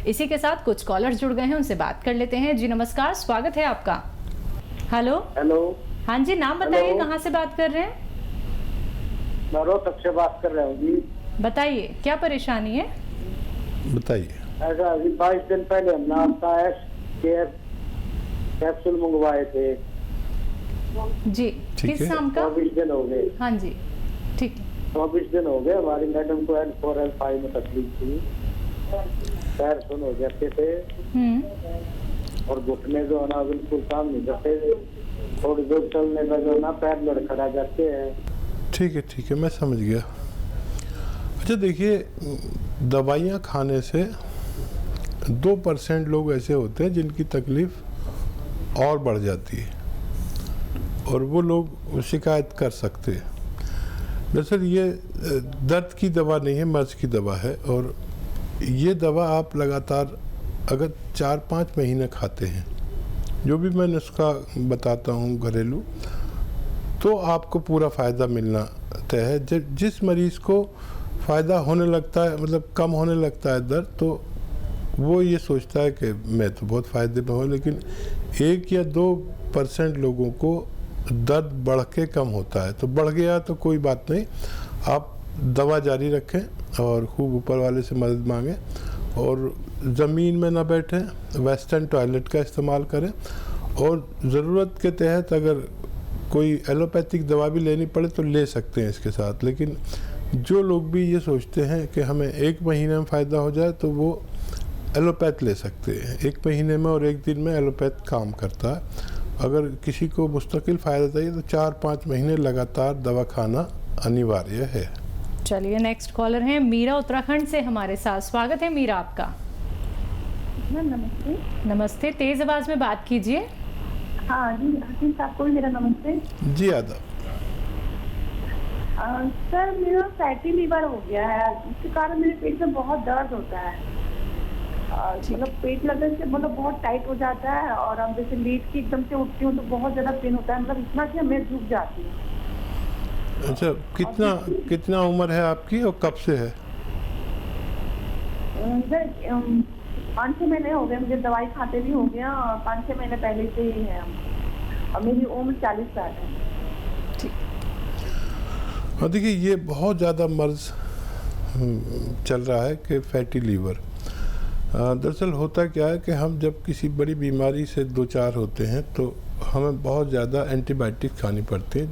इसी के साथ कुछ कॉलर्स जुड़ गए हैं, उनसे बात कर लेते हैं। जी नमस्कार, स्वागत है आपका। Hello hello. हाँ जी, नाम बताइए, कहाँ से बात कर रहे हैं? मैं रोहतक से बात कर रहा हूँ जी। बताइए क्या परेशानी है? बताइए। ऐसा अभी 22 दिन पहले हमने आपका केयर कैप्सूल मंगवाए थे जी। किस नाम का? 24 दिन हो गए। हाँ जी, ठीक है। 24 दिन हो गए। हमारी मैडम को L4 L5 में तकलीफ थी, पैर सुन हो जाते थे और घुटने जो है ना बिल्कुल काम नहीं करते, थोड़ी दूर चलने में जो ना पैर लड़खड़ा जाते हैं। ठीक है, मैं समझ गया। अच्छा देखिए, दवाइयाँ खाने से 2% लोग ऐसे होते हैं जिनकी तकलीफ और बढ़ जाती है और वो लोग शिकायत कर सकते हैं। दरअसल ये दर्द की दवा नहीं है, मर्ज की दवा है। और ये दवा आप लगातार अगर 4-5 महीने खाते हैं, जो भी मैं नुस्खा बताता हूँ घरेलू, तो आपको पूरा फ़ायदा मिलना तय है। जिस मरीज़ को फ़ायदा होने लगता है, मतलब कम होने लगता है दर्द, तो वो ये सोचता है कि मैं तो बहुत फ़ायदे में हूँ, लेकिन 1 या 2% लोगों को दर्द बढ़ के कम होता है। तो बढ़ गया तो कोई बात नहीं, आप दवा जारी रखें और खूब ऊपर वाले से मदद मांगें और ज़मीन में ना बैठें, वेस्टर्न टॉयलेट का इस्तेमाल करें और ज़रूरत के तहत अगर कोई एलोपैथिक दवा भी लेनी पड़े तो ले सकते हैं इसके साथ। लेकिन जो लोग भी ये सोचते हैं कि हमें 1 महीने में फ़ायदा हो जाए तो वो एलोपैथ ले सकते हैं। 1 महीने में और 1 दिन में एलोपैथ काम करता है। अगर किसी को मुस्तकिल फ़ायदा चाहिए तो 4-5 महीने लगातार दवा खाना अनिवार्य है। चलिए, नेक्स्ट कॉलर हैं मीरा उत्तराखंड से हमारे साथ। स्वागत है मीरा आपका। नमस्ते। नमस्ते, तेज आवाज में बात कीजिए। हाँ जी, हसीन साहब को भी मेरा नमस्ते। जी आदाब। सर, मेरा फैटी लीवर हो गया है, इसके कारण मेरे पेट में बहुत दर्द होता है। मतलब पेट लगने से मतलब बहुत टाइट हो जाता है और हम जैसे लेट के एकदम से उठती हूँ तो बहुत ज़्यादा पेन होता है, मतलब इतना कि मैं झुक जाती हूँ। अच्छा, कितना उम्र है आपकी और कब से है? 5-6 महीने हो गए मुझे, दवाई खाते भी हो गया और 5-6 महीने पहले से ही है और मेरी उम्र 40 साल है। और देखिए, ये बहुत ज़्यादा मर्ज चल रहा है कि फैटी लीवर। दरअसल होता क्या है कि हम जब किसी बड़ी बीमारी से 2-4 होते हैं तो हमें बहुत ज़्यादा एंटीबायोटिक खानी पड़ती है,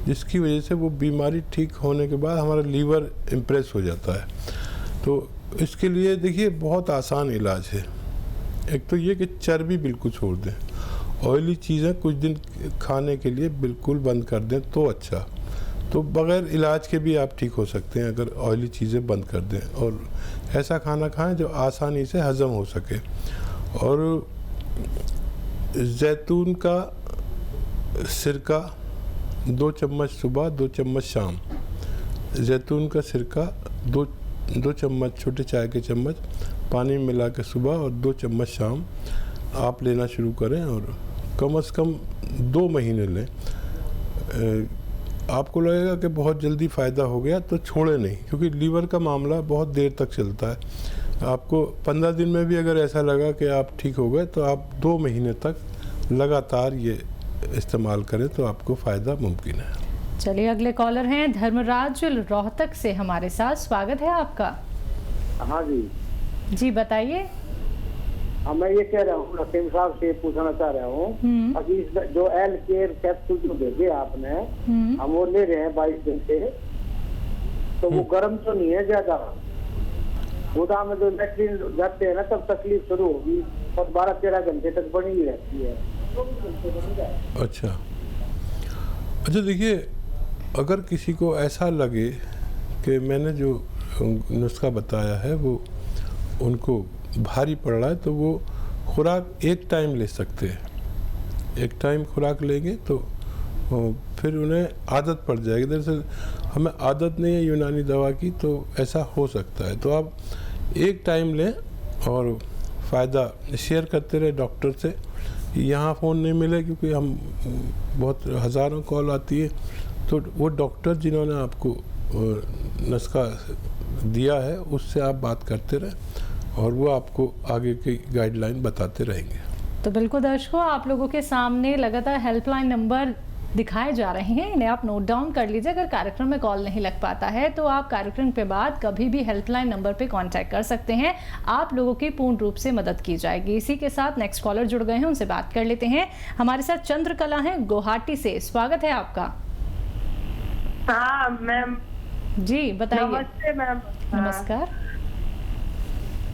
जिसकी वजह से वो बीमारी ठीक होने के बाद हमारा लीवर इम्प्रेस हो जाता है। तो इसके लिए देखिए बहुत आसान इलाज है। एक तो ये कि चर्बी बिल्कुल छोड़ दें, ऑयली चीज़ें कुछ दिन खाने के लिए बिल्कुल बंद कर दें तो अच्छा। तो बग़ैर इलाज के भी आप ठीक हो सकते हैं अगर ऑयली चीज़ें बंद कर दें और ऐसा खाना खाएं जो आसानी से हज़म हो सके। और जैतून का सिरका 2 चम्मच सुबह, 2 चम्मच शाम। जैतून का सिरका 2 चम्मच, छोटे चाय के चम्मच पानी में मिला के सुबह और 2 चम्मच शाम आप लेना शुरू करें और कम से कम 2 महीने लें। आपको लगेगा कि बहुत जल्दी फ़ायदा हो गया तो छोड़े नहीं, क्योंकि लीवर का मामला बहुत देर तक चलता है। आपको 15 दिन में भी अगर ऐसा लगा कि आप ठीक हो गए तो आप 2 महीने तक लगातार ये इस्तेमाल करें तो आपको फ़ायदा मुमकिन है। चलिए, अगले कॉलर हैं धर्मराज रोहतक से हमारे साथ। स्वागत है आपका। हाँ जी। जी बताइए। मैं ये कह रहा हूँ, हकीम साहब से पूछना चाह रहा हूँ, अभी जो L केयर कैप्सूल जो भेजे आपने, हम वो ले रहे हैं 22 दिन से, तो वो गर्म तो नहीं है ज्यादा? गोदाम में जो लैट्रिन जाते हैं ना तब तकलीफ शुरू होगी और 12-13 घंटे तक बनी ही रहती है। अच्छा देखिए, अगर किसी को ऐसा लगे कि मैंने जो नुस्खा बताया है वो उनको भारी पड़ रहा है तो वो खुराक एक टाइम ले सकते हैं। एक टाइम खुराक लेंगे तो फिर उन्हें आदत पड़ जाएगी। दरअसल हमें आदत नहीं है यूनानी दवा की, तो ऐसा हो सकता है। तो आप एक टाइम लें और फ़ायदा शेयर करते रहे डॉक्टर से। यहाँ फ़ोन नहीं मिले क्योंकि हम बहुत हज़ारों कॉल आती है, तो वो डॉक्टर जिन्होंने आपको नुस्खा दिया है उससे आप बात करते रहें और वो आपको आगे की गाइडलाइन बताते रहेंगे। तो बिल्कुल दर्शकों, आप लोगों के सामने लगातार हेल्पलाइन नंबर दिखाए जा रहे हैं, इन्हें आप नोट डाउन कर लीजिए। अगर कार्यक्रम में कॉल नहीं लग पाता है तो आप कार्यक्रम के बाद कभी भी हेल्पलाइन नंबर पे कांटेक्ट कर सकते हैं, आप लोगों की पूर्ण रूप से मदद की जाएगी। इसी के साथ नेक्स्ट कॉलर जुड़ गए हैं, उनसे बात कर लेते हैं। हमारे साथ चंद्रकला हैं गुवाहाटी से, स्वागत है आपका। हाँ मैम जी बताइए। नमस्ते मैम। नमस्कार।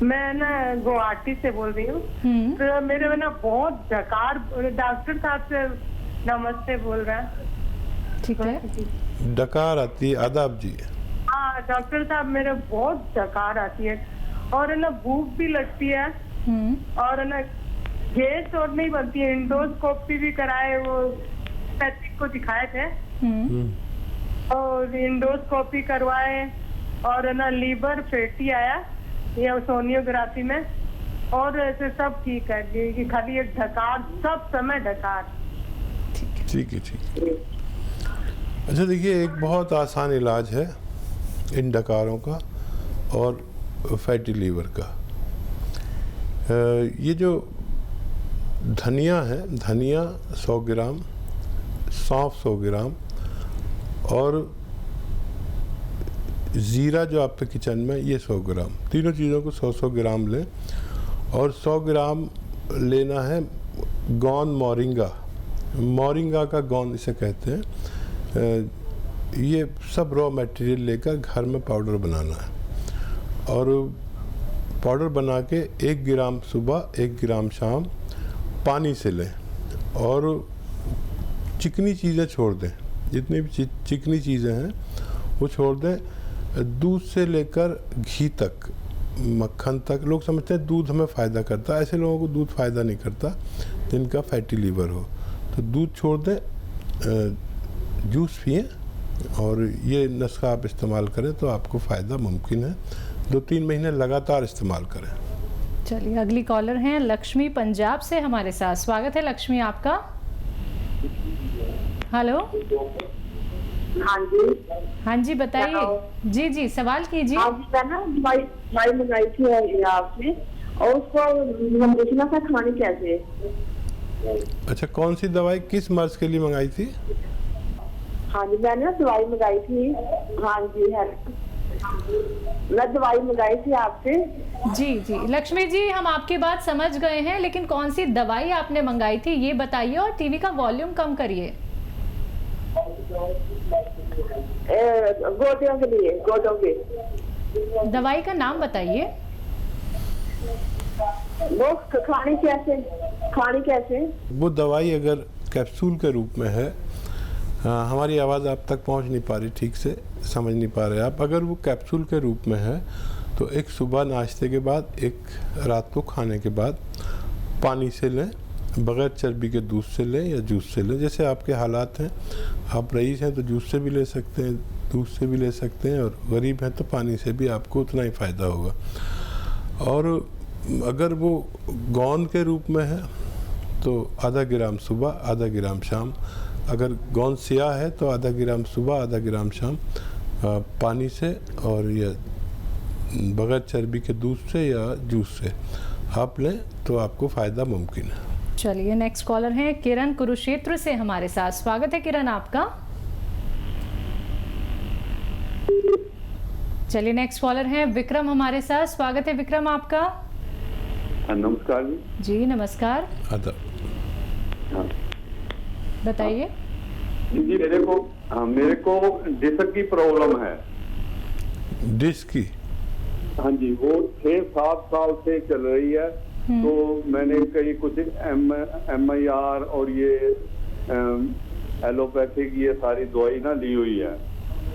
मैं ना गुवाहाटी से बोल रही हूँ। तो मेरे में ना बहुत डकार, डॉक्टर साहब से नमस्ते बोल रहा है। ठीक है। डकार आती है, आदाब जी। हाँ डॉक्टर साहब, मेरे बहुत डकार आती है और है ना भूख भी लगती है और है ना गैस और नहीं बनती है। इंडोस्कोपी भी कराए, वो पैथिक को दिखाए थे और इंडोस्कोपी करवाए और है ना लीवर फैटी आया या सोनियोग्राफी में, और ऐसे सब ठीक है कि खाली एक डकार, सब समय डकार। ठीक है, ठीक है। अच्छा देखिए, एक बहुत आसान इलाज है इन डकारों का और फैटी लीवर का। ये जो धनिया है, धनिया 100 ग्राम, सौंफ 100 ग्राम और ज़ीरा जो आपके किचन में, ये 100 ग्राम, तीनों चीज़ों को 100-100 ग्राम लें। और 100 ग्राम लेना है गौन मोरिंगा, मोरिंगा का गौन इसे कहते हैं। ये सब रॉ मटेरियल लेकर घर में पाउडर बनाना है और पाउडर बना के 1 ग्राम सुबह 1 ग्राम शाम पानी से लें और चिकनी चीज़ें छोड़ दें, जितनी भी चिकनी चीज़ें हैं वो छोड़ दें। दूध से लेकर घी तक, मक्खन तक। लोग समझते हैं दूध हमें फ़ायदा करता है, ऐसे लोगों को दूध फ़ायदा नहीं करता जिनका फैटी लीवर हो। तो दूध छोड़ दें, जूस पिएं और ये नुस्खा आप इस्तेमाल करें तो आपको फ़ायदा मुमकिन है। 2-3 महीने लगातार इस्तेमाल करें। चलिए, अगली कॉलर हैं लक्ष्मी पंजाब से हमारे साथ, स्वागत है लक्ष्मी आपका। हेलो। हाँ जी। हाँ जी बताइए। जी जी सवाल कीजिए। हाँ जी, मैं ना दवाई मंगाई थी आपसे और उसको हम पूछना था खानी कैसे। अच्छा, कौन सी दवाई किस मर्ज के लिए मंगाई थी? हाँ जी, मैंने ना दवाई मंगाई थी। हाँ जी है, मैं दवाई मंगाई थी आपसे। जी जी लक्ष्मी जी, हम आपकी बात समझ गए हैं, लेकिन कौन सी दवाई आपने मंगाई थी ये बताइए और टीवी का वॉल्यूम कम करिए। गोटियों के लिए, गोटों के। दवाई का नाम बताइए। वो खानी कैसे? वो दवाई अगर कैप्सूल के रूप में है, हमारी आवाज़ आप तक पहुंच नहीं पा रही, ठीक से समझ नहीं पा रहे आप। अगर वो कैप्सूल के रूप में है तो एक सुबह नाश्ते के बाद, एक रात को खाने के बाद पानी से लें, बग़ैर चर्बी के दूध से लें या जूस से लें, जैसे आपके हालात हैं। आप रईस हैं तो जूस से भी ले सकते हैं, दूध से भी ले सकते हैं, और गरीब हैं तो पानी से भी आपको उतना ही फ़ायदा होगा। और अगर वो गौन के रूप में है तो आधा ग्राम सुबह, आधा ग्राम शाम। अगर गौन स्याह है तो आधा ग्राम सुबह, आधा ग्राम शाम पानी से और या बग़ैर चर्बी के दूध से या जूस से आप लें तो आपको फ़ायदा मुमकिन है। चलिए, नेक्स्ट कॉलर हैं किरण कुरुक्षेत्र से हमारे साथ, स्वागत है किरण आपका। चलिए, नेक्स्ट कॉलर हैं विक्रम हमारे साथ, स्वागत है विक्रम आपका। नमस्कार जी नमस्कार। हाँ। बताइए। जी मेरे को डिस्क की प्रॉब्लम है। डिस्क की? हाँ जी, वो 6-7 साल से चल रही है। तो मैंने कई कुछ MIR और ये एलोपैथिक ये सारी दवाई ना ली हुई है,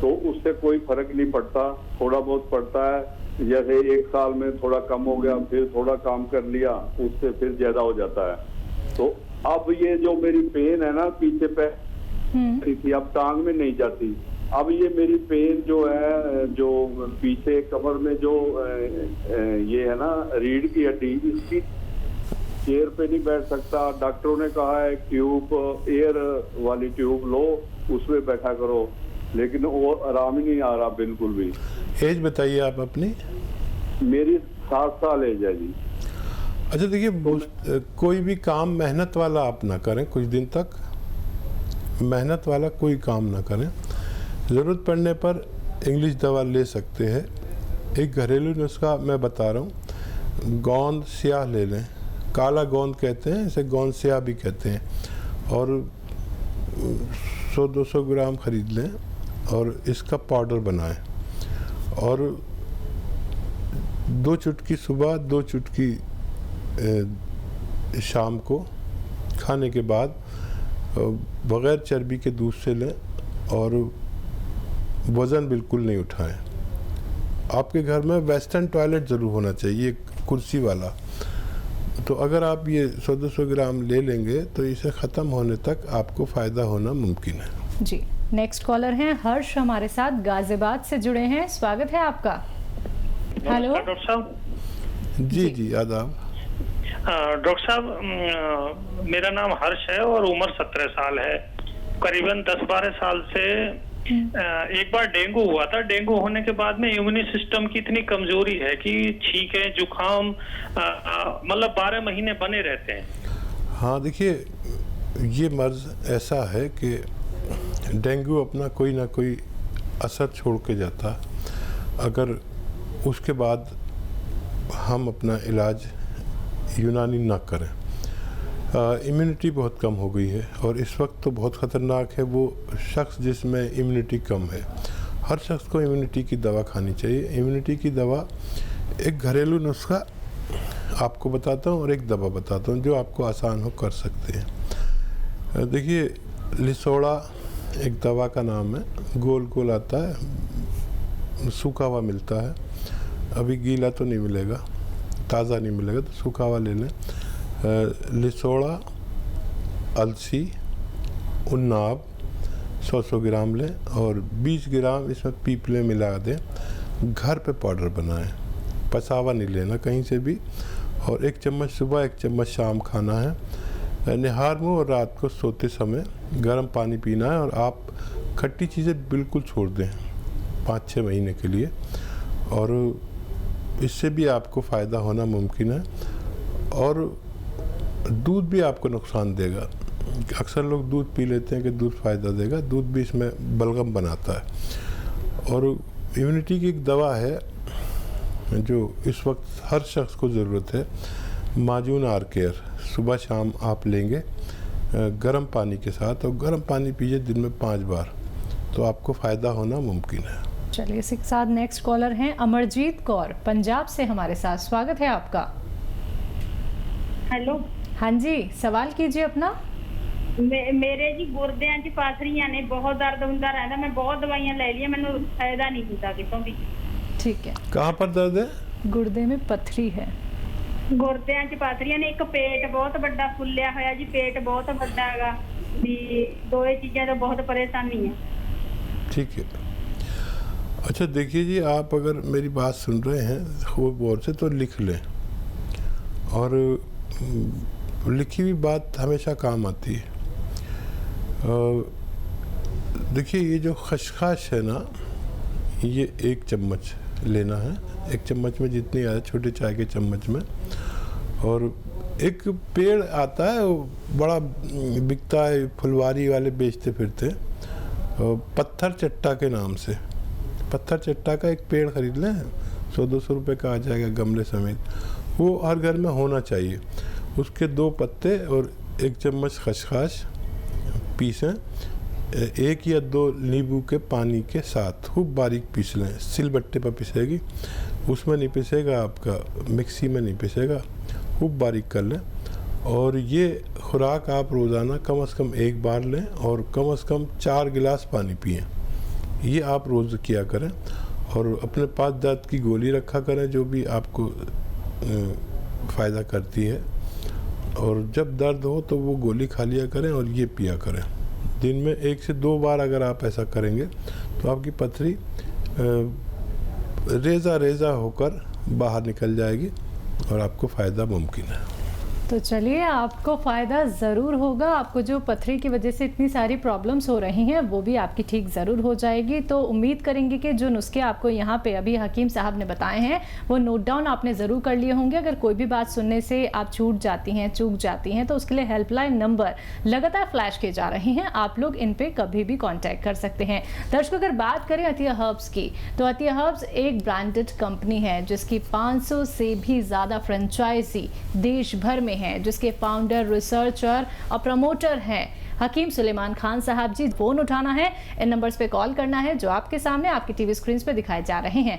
तो उससे कोई फर्क नहीं पड़ता। थोड़ा बहुत पड़ता है, जैसे 1 साल में थोड़ा कम हो गया, फिर थोड़ा काम कर लिया, उससे फिर ज्यादा हो जाता है। तो अब ये जो मेरी पेन है ना पीछे पे थी, अब टांग में नहीं जाती। अब ये मेरी पेन जो है, जो पीछे कमर में जो ये है ना रीढ़ की हड्डी, इसकी चेयर पे नहीं बैठ सकता। डॉक्टरों ने कहा है ट्यूब, एयर वाली ट्यूब लो, उसमें बैठा करो, लेकिन वो आराम ही नहीं आ रहा बिल्कुल भी। एज बताइए आप अपनी। मेरी 7 साल एज है जी। अच्छा देखिए, कोई भी काम मेहनत वाला आप ना करें, कुछ दिन तक मेहनत वाला कोई काम ना करें। ज़रूरत पड़ने पर इंग्लिश दवा ले सकते हैं। एक घरेलू नुस्खा मैं बता रहा हूँ, गोंद स्याह ले लें, काला गोंद कहते हैं, इसे गोंद स्याह भी कहते हैं, और 100-200 ग्राम ख़रीद लें और इसका पाउडर बनाएं, और 2 चुटकी सुबह, 2 चुटकी शाम को खाने के बाद बग़ैर चर्बी के दूध से लें, और वज़न बिल्कुल नहीं उठाएं। आपके घर में वेस्टर्न टॉयलेट ज़रूर होना चाहिए, कुर्सी वाला। तो अगर आप ये 100-200 ग्राम ले लेंगे तो इसे ख़त्म होने तक आपको फ़ायदा होना मुमकिन है। जी, नेक्स्ट कॉलर हैं हर्ष हमारे साथ गाजियाबाद से जुड़े हैं, स्वागत है आपका। हेलो डॉक्टर साहब। जी आदाब। डॉक्टर साहब, मेरा नाम हर्ष है और उम्र 17 साल है। करीबन 10-12 साल से एक बार डेंगू हुआ था। डेंगू होने के बाद में इम्यूनी सिस्टम की इतनी कमजोरी है कि छींके, जुकाम मतलब 12 महीने बने रहते हैं। हाँ देखिए, ये मर्ज़ ऐसा है कि डेंगू अपना कोई ना कोई असर छोड़ के जाता। अगर उसके बाद हम अपना इलाज यूनानी ना करें। इम्यूनिटी बहुत कम हो गई है, और इस वक्त तो बहुत ख़तरनाक है वो शख्स जिसमें इम्यूनिटी कम है। हर शख्स को इम्यूनिटी की दवा खानी चाहिए। इम्यूनिटी की दवा, एक घरेलू नुस्खा आपको बताता हूँ और एक दवा बताता हूँ जो आपको आसान हो कर सकते हैं। देखिए, लिसोड़ा एक दवा का नाम है, गोल गोल आता है, सूखा हुआ मिलता है। अभी गीला तो नहीं मिलेगा, ताज़ा नहीं मिलेगा, तो सूखा हुआ ले लें। लिसोड़ा, अलसी, उन्नाब 100-100 ग्राम लें, और 20 ग्राम इसमें पीपले मिला दें। घर पे पाउडर बनाएं, पसावा नहीं लेना कहीं से भी, और 1 चम्मच सुबह, 1 चम्मच शाम खाना है। निहार मुँह और रात को सोते समय गर्म पानी पीना है, और आप खट्टी चीज़ें बिल्कुल छोड़ दें 5-6 महीने के लिए, और इससे भी आपको फ़ायदा होना मुमकिन है। और दूध भी आपको नुकसान देगा। अक्सर लोग दूध पी लेते हैं कि दूध फ़ायदा देगा, दूध भी इसमें बलगम बनाता है। और इम्यूनिटी की एक दवा है जो इस वक्त हर शख्स को ज़रूरत है, माजून आर केयर। सुबह शाम आप लेंगे गर्म पानी के साथ, और गर्म पानी पीजिए दिन में 5 बार, तो आपको फ़ायदा होना मुमकिन है। चलिए, इसी के साथ नेक्स्ट कॉलर हैं अमरजीत कौर पंजाब से हमारे साथ, स्वागत है आपका। हेलो। हाँ जी, सवाल कीजिए अपना। मेरे जी गुर्दियां च पाथरियां ने, बहुत दर्द ਹੁੰਦਾ रहता। मैं बहुत दवाइयां ले लिया, मैंने फायदा नहीं होता कितों भी। ठीक है, कहाँ पर दर्द है? गुर्दे में पथरी है। गुर्दियां च पाथरियां ने, एक पेट बहुत बड़ा फुलिया होया जी, पेट बहुत बड़ा हैगा भी, दोए चीज़ां तो बहुत परेशानी है। ठीक है। अच्छा देखिए जी, आप अगर मेरी बात सुन रहे हैं खूब गौर से तो लिख लें, और लिखी हुई बात हमेशा काम आती है। देखिए, ये जो खसखस है ना, ये 1 चम्मच लेना है। 1 चम्मच में जितनी आए, छोटे चाय के चम्मच में। और एक पेड़ आता है, वो बड़ा बिकता है, फुलवारी वाले बेचते फिरते, पत्थर चट्टा के नाम से। पत्थर चट्टा का एक पेड़ ख़रीद लें, 100-200 रुपये का आ जाएगा गमले समेत। वो हर घर में होना चाहिए। उसके 2 पत्ते और 1 चम्मच खसखस पीसें, 1 या 2 नींबू के पानी के साथ खूब बारीक पीस लें। सिलबट्टे पर पिसेगी, उसमें नहीं पिसेगा आपका, मिक्सी में नहीं पिसेगा, खूब बारीक कर लें। और ये खुराक आप रोज़ाना कम से कम 1 बार लें, और कम से कम 4 गिलास पानी पिएं। ये आप रोज़ किया करें, और अपने पास दर्द की गोली रखा करें जो भी आपको फ़ायदा करती है। और जब दर्द हो तो वो गोली खा लिया करें और ये पिया करें। दिन में 1 से 2 बार अगर आप ऐसा करेंगे तो आपकी पथरी रेज़ा रेज़ा होकर बाहर निकल जाएगी, और आपको फ़ायदा मुमकिन है। तो चलिए, आपको फ़ायदा ज़रूर होगा। आपको जो पथरी की वजह से इतनी सारी प्रॉब्लम्स हो रही हैं वो भी आपकी ठीक ज़रूर हो जाएगी। तो उम्मीद करेंगे कि जो नुस्खे आपको यहाँ पे अभी हकीम साहब ने बताए हैं वो नोट डाउन आपने ज़रूर कर लिए होंगे। अगर कोई भी बात सुनने से आप छूट जाती हैं, चूक जाती हैं, तो उसके लिए हेल्पलाइन नंबर लगातार फ्लैश किए जा रहे हैं। आप लोग इन पे कभी भी कॉन्टैक्ट कर सकते हैं। दर्शकों, अगर बात करें अतिया हर्ब्स की, तो अतिया हर्ब्स एक ब्रांडेड कंपनी है जिसकी 500 से भी ज़्यादा फ्रेंचाइजी देश भर में है, जिसके फाउंडर, रिसर्चर और प्रमोटर हैं हकीम सुलेमान खान साहब जी। फोन उठाना है, इन नंबर्स पे कॉल करना है जो आपके सामने आपकी टीवी स्क्रीन पे दिखाए जा रहे हैं।